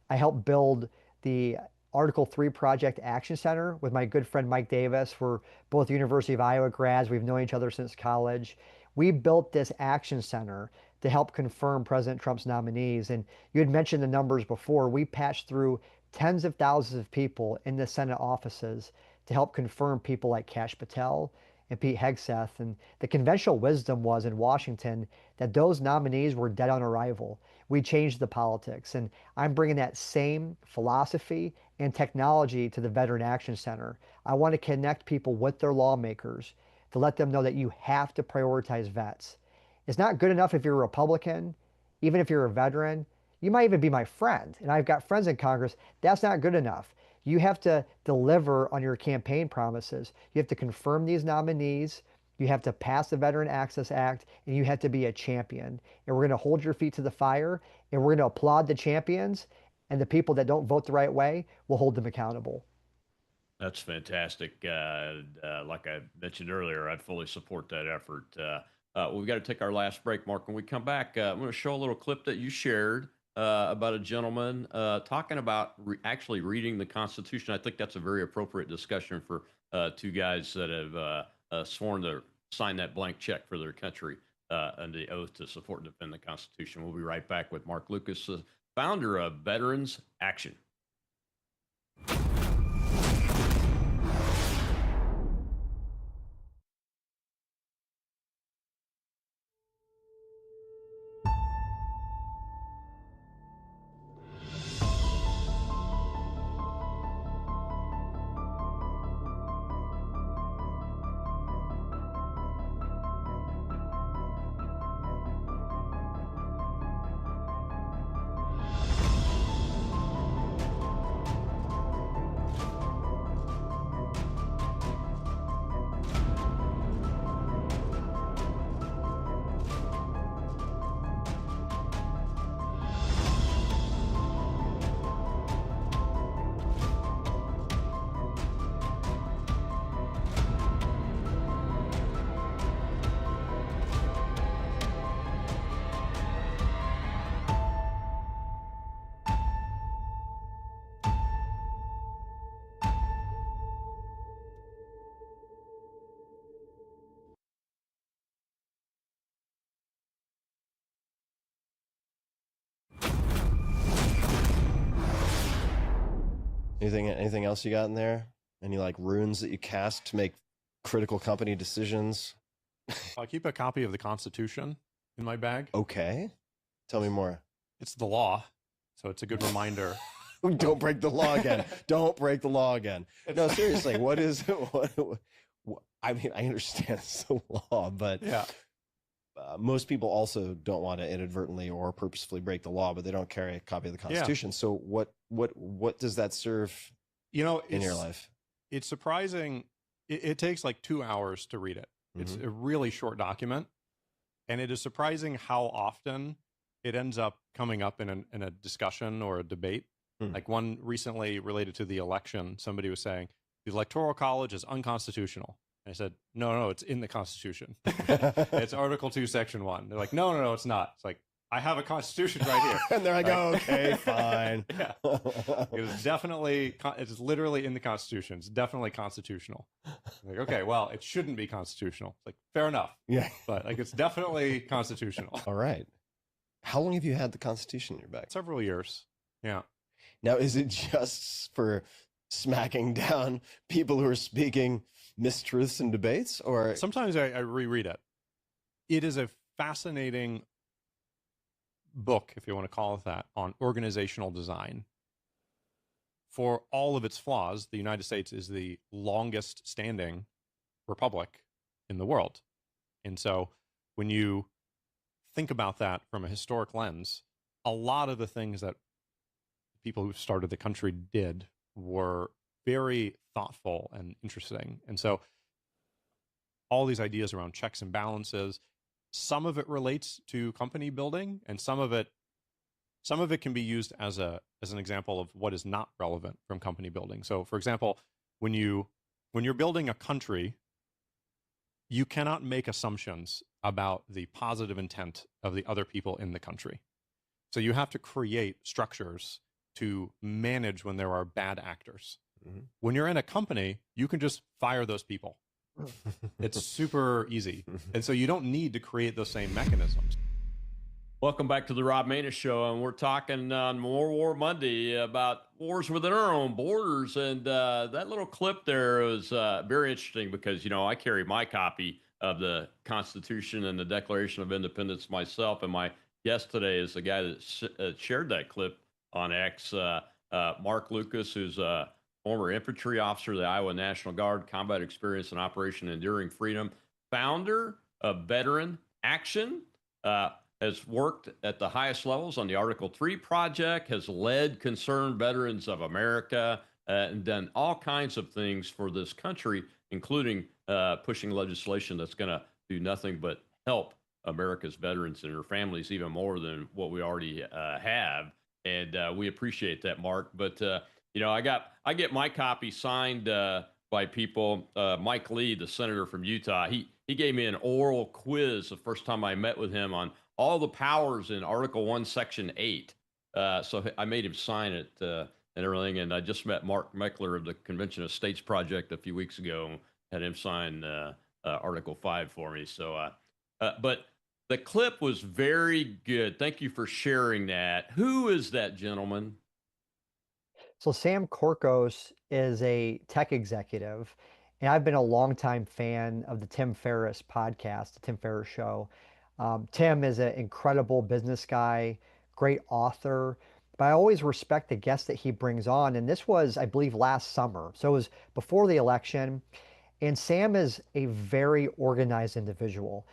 I helped build the Article 3 Project Action Center with my good friend Mike Davis. We're both University of Iowa grads. We've known each other since college. We built this action center to help confirm President Trump's nominees. And you had mentioned the numbers before. We patched through tens of thousands of people in the Senate offices to help confirm people like Kash Patel and Pete Hegseth. And the conventional wisdom was in Washington that those nominees were dead on arrival. We changed the politics. And I'm bringing that same philosophy and technology to the Veteran Action Center. I want to connect people with their lawmakers to let them know that you have to prioritize vets. It's not good enough if you're a Republican, even if you're a veteran. You might even be my friend, and I've got friends in Congress. That's not good enough. You have to deliver on your campaign promises. You have to confirm these nominees. You have to pass the Veteran Access Act, and you have to be a champion. And we're going to hold your feet to the fire, and we're going to applaud the champions, and the people that don't vote the right way, we'll hold them accountable. That's fantastic. Like I mentioned earlier, I fully support that effort. We've got to take our last break, Mark. When we come back, I'm going to show a little clip that you shared about a gentleman talking about actually reading the Constitution. I think that's a very appropriate discussion for two guys that have sworn to sign that blank check for their country under the oath to support and defend the Constitution. We'll be right back with Mark Lucas, founder of Veterans Action. Anything else you got in there? Any like runes that you cast to make critical company decisions? I keep a copy of the Constitution in my bag. Okay. Tell me more. It's the law, so it's a good reminder. Don't break the law again. Don't break the law again. No, seriously, what is what I mean, I understand it's the law, but yeah. Most people also don't want to inadvertently or purposefully break the law, but they don't carry a copy of the Constitution. Yeah. So what does that serve, in your life? It's surprising. It takes like 2 hours to read it. Mm-hmm. It's a really short document, and it is surprising how often it ends up coming up in a discussion or a debate. Like one recently related to the election, somebody was saying the Electoral College is unconstitutional. I said, no, it's in the Constitution. It's Article 2, Section 1. They're like, no, it's not. It's like, I have a Constitution right here. And they're like, okay, fine. Yeah. It's literally in the Constitution. It's definitely constitutional. Like, okay, well, it shouldn't be constitutional. It's like, fair enough. Yeah. But like, it's definitely constitutional. All right. How long have you had the Constitution in your bag? Several years. Yeah. Now, is it just for smacking down people who are speaking mistruths in debates, or sometimes I reread it? It is a fascinating book, if you want to call it that, on organizational design. For all of its flaws, the United States is the longest standing republic in the world. And so when you think about that from a historic lens, a lot of the things that people who started the country did were very thoughtful and interesting. And so all these ideas around checks and balances, some of it relates to company building, and some of it can be used as an example of what is not relevant from company building. So for example, when you're building a country, you cannot make assumptions about the positive intent of the other people in the country. So you have to create structures to manage when there are bad actors. Mm-hmm. When you're in a company, you can just fire those people. It's super easy. And so you don't need to create those same mechanisms. Welcome back to the Rob Maness Show, and we're talking on More War Monday about wars within our own borders. And that little clip there was very interesting because, I carry my copy of the Constitution and the Declaration of Independence myself, and my guest today is the guy that shared that clip on X, Mark Lucas, who's a former infantry officer of the Iowa National Guard, combat experience in Operation Enduring Freedom, founder of Veteran Action, has worked at the highest levels on the Article 3 project, has led Concerned Veterans of America, and done all kinds of things for this country, including pushing legislation that's going to do nothing but help America's veterans and their families even more than what we already have. And we appreciate that, Mark. But, I get my copy signed by people. Mike Lee, the senator from Utah, he gave me an oral quiz the first time I met with him on all the powers in Article 1, Section 8. So I made him sign it and everything. And I just met Mark Meckler of the Convention of States Project a few weeks ago and had him sign Article 5 for me. So, but the clip was very good. Thank you for sharing that. Who is that gentleman? So Sam Korkos is a tech executive, and I've been a longtime fan of the Tim Ferriss podcast, the Tim Ferriss Show. Tim is an incredible business guy, great author, but I always respect the guests that he brings on. And this was, I believe, last summer. So it was before the election. And Sam is a very organized individual.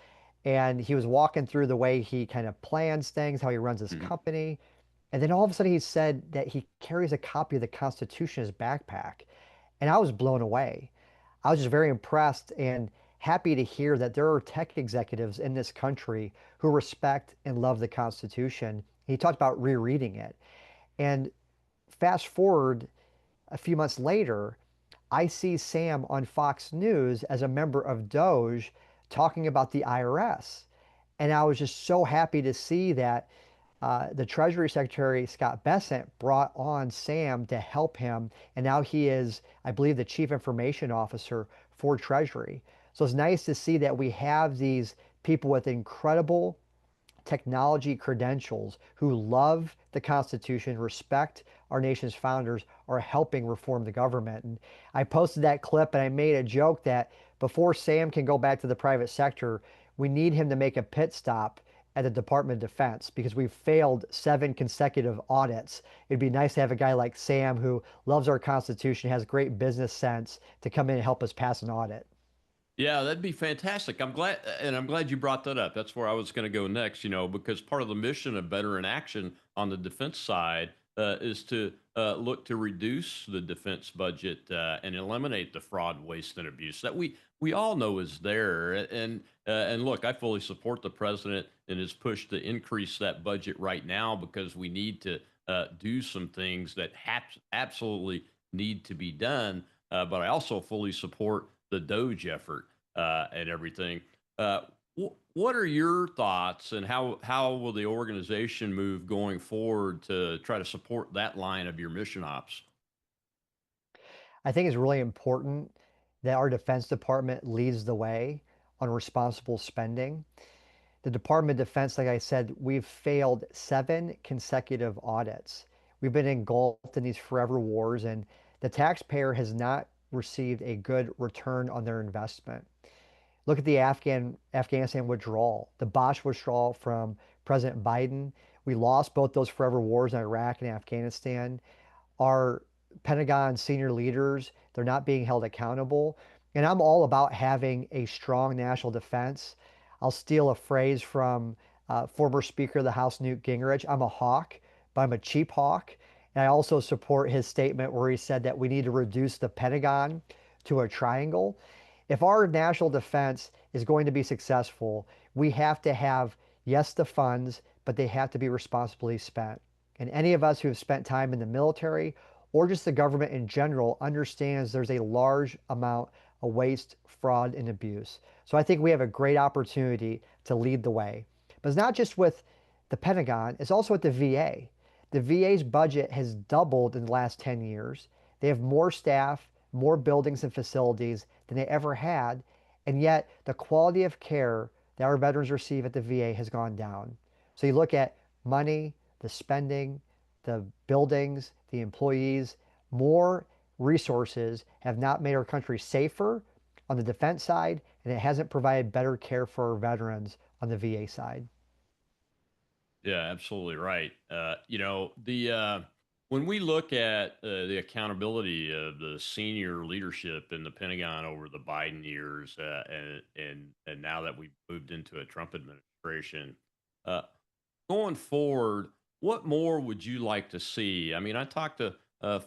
And he was walking through the way he kind of plans things, how he runs his company. And then all of a sudden he said that he carries a copy of the Constitution in his backpack. And I was blown away. I was just very impressed and happy to hear that there are tech executives in this country who respect and love the Constitution. He talked about rereading it. And fast forward a few months later, I see Sam on Fox News as a member of Doge talking about the IRS. And I was just so happy to see that the Treasury Secretary, Scott Bessent, brought on Sam to help him. And now he is, I believe, the Chief Information Officer for Treasury. So it's nice to see that we have these people with incredible technology credentials who love the Constitution, respect our nation's founders, are helping reform the government. And I posted that clip and I made a joke that before Sam can go back to the private sector, we need him to make a pit stop at the Department of Defense because we've failed 7 consecutive audits. It'd be nice to have a guy like Sam who loves our Constitution, has great business sense to come in and help us pass an audit. Yeah, that'd be fantastic. I'm glad you brought that up. That's where I was going to go next, because part of the mission of Veteran Action on the defense side is to look to reduce the defense budget and eliminate the fraud, waste, and abuse that we all know is there. And look, I fully support the president in his push to increase that budget right now because we need to do some things that absolutely need to be done. But I also fully support the Doge effort and everything. What are your thoughts, and how will the organization move going forward to try to support that line of your mission ops? I think it's really important that our Defense Department leads the way on responsible spending. The Department of Defense, like I said, we've failed 7 consecutive audits. We've been engulfed in these forever wars, and the taxpayer has not received a good return on their investment. Look at the Afghanistan withdrawal, the botched withdrawal from President Biden. We lost both those forever wars in Iraq and Afghanistan. Our Pentagon senior leaders, they're not being held accountable. And I'm all about having a strong national defense. I'll steal a phrase from former Speaker of the House, Newt Gingrich. I'm a hawk, but I'm a cheap hawk. And I also support his statement where he said that we need to reduce the Pentagon to a triangle. If our national defense is going to be successful, we have to have, yes, the funds, but they have to be responsibly spent. And any of us who have spent time in the military or just the government in general understands there's a large amount of waste, fraud, and abuse. So I think we have a great opportunity to lead the way. But it's not just with the Pentagon, it's also with the VA. The VA's budget has doubled in the last 10 years. They have more staff, more buildings and facilities than they ever had, and yet the quality of care that our veterans receive at the VA has gone down. So you look at money, the spending, the buildings, the employees, more resources have not made our country safer on the defense side, and it hasn't provided better care for our veterans on the VA side. Yeah, absolutely right. The when we look at the accountability of the senior leadership in the Pentagon over the Biden years, and now that we've moved into a Trump administration, uh, going forward, what more would you like to see? I mean, I talked to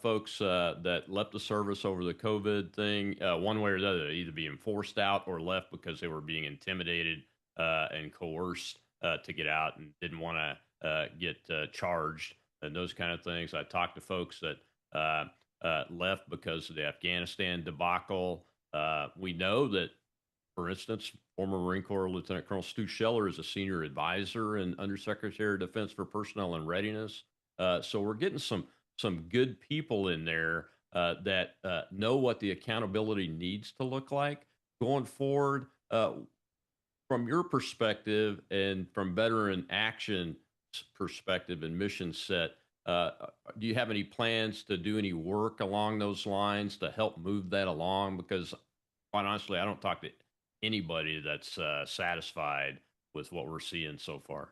folks that left the service over the COVID thing, one way or the other, either being forced out or left because they were being intimidated and coerced to get out and didn't want to get charged and those kind of things. I talked to folks that left because of the Afghanistan debacle. We know that, for instance, former Marine Corps Lieutenant Colonel Stu Scheller is a senior advisor and Undersecretary of Defense for Personnel and Readiness. So we're getting some good people in there that know what the accountability needs to look like going forward. From your perspective and from Veteran Action perspective and mission set, do you have any plans to do any work along those lines to help move that along? Because quite honestly, I don't talk to anybody that's satisfied with what we're seeing so far.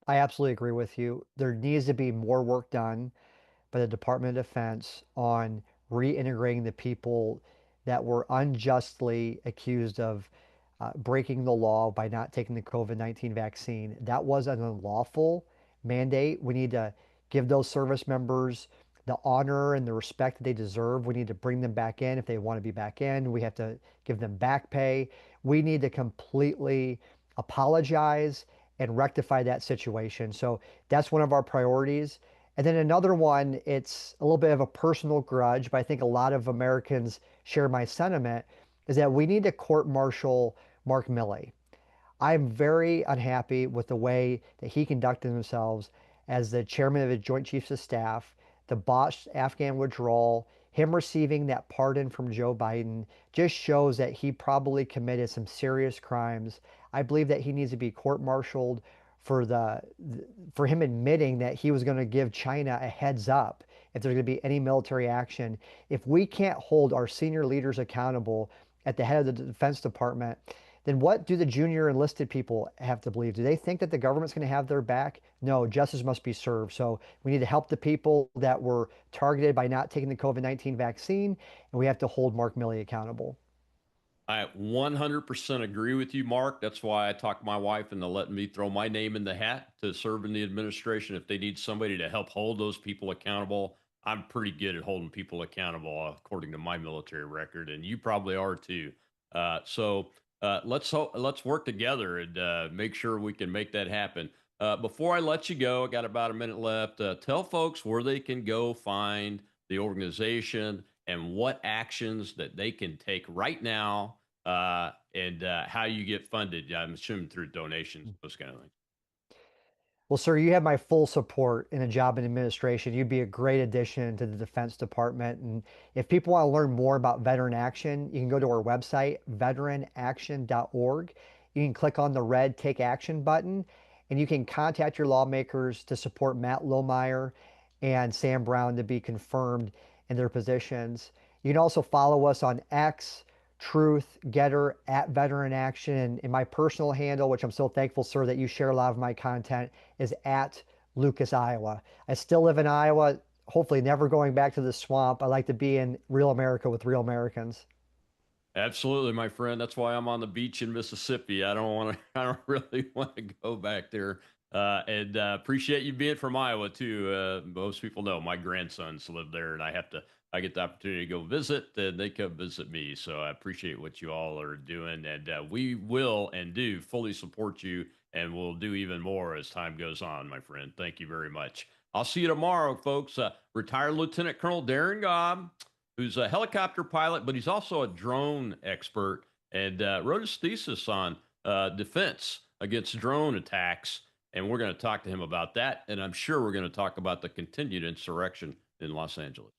I absolutely agree with you. There needs to be more work done by the Department of Defense on reintegrating the people that were unjustly accused of breaking the law by not taking the COVID-19 vaccine. That was an unlawful mandate. We need to give those service members the honor and the respect that they deserve. We need to bring them back in if they want to be back in. We have to give them back pay. We need to completely apologize and rectify that situation. So that's one of our priorities. And then another one, it's a little bit of a personal grudge, but I think a lot of Americans share my sentiment, is that we need to court-martial Mark Milley. I'm very unhappy with the way that he conducted himself as the chairman of the Joint Chiefs of Staff, the botched Afghan withdrawal, him receiving that pardon from Joe Biden just shows that he probably committed some serious crimes. I believe that he needs to be court-martialed for him admitting that he was going to give China a heads up if there's going to be any military action. If we can't hold our senior leaders accountable at the head of the Defense Department, then what do the junior enlisted people have to believe? Do they think that the government's going to have their back? No, justice must be served. So we need to help the people that were targeted by not taking the COVID-19 vaccine, and we have to hold Mark Milley accountable. I 100% agree with you, Mark. That's why I talked my wife into letting me throw my name in the hat to serve in the administration. If they need somebody to help hold those people accountable, I'm pretty good at holding people accountable, according to my military record, and you probably are too. Let's work together and make sure we can make that happen. Before I let you go, I got about a minute left. Tell folks where they can go find the organization and what actions that they can take right now, and how you get funded. I'm assuming through donations, those kind of things. Well, sir, you have my full support in a job in administration. You'd be a great addition to the Defense Department. And if people want to learn more about Veteran Action, you can go to our website, veteranaction.org. You can click on the red Take Action button, And you can contact your lawmakers to support Matt Lohmeyer and Sam Brown to be confirmed in their positions. You can also follow us on X, Truth, Getter, at Veteran Action. And my personal handle, which I'm so thankful, sir, that you share a lot of my content, is at Lucas, Iowa. I still live in Iowa, hopefully never going back to the swamp. I like to be in real America with real Americans. Absolutely, my friend. That's why I'm on the beach in Mississippi. I don't want to. I don't really want to go back there. And appreciate you being from Iowa too. Most people know my grandsons live there, and I get the opportunity to go visit, and they come visit me. So I appreciate what you all are doing, and we will and do fully support you, and we'll do even more as time goes on, my friend. Thank you very much. I'll see you tomorrow, folks. Retired Lieutenant Colonel Darren Gobb, who's a helicopter pilot, but he's also a drone expert, and wrote his thesis on defense against drone attacks. And we're going to talk to him about that. And I'm sure we're going to talk about the continued insurrection in Los Angeles.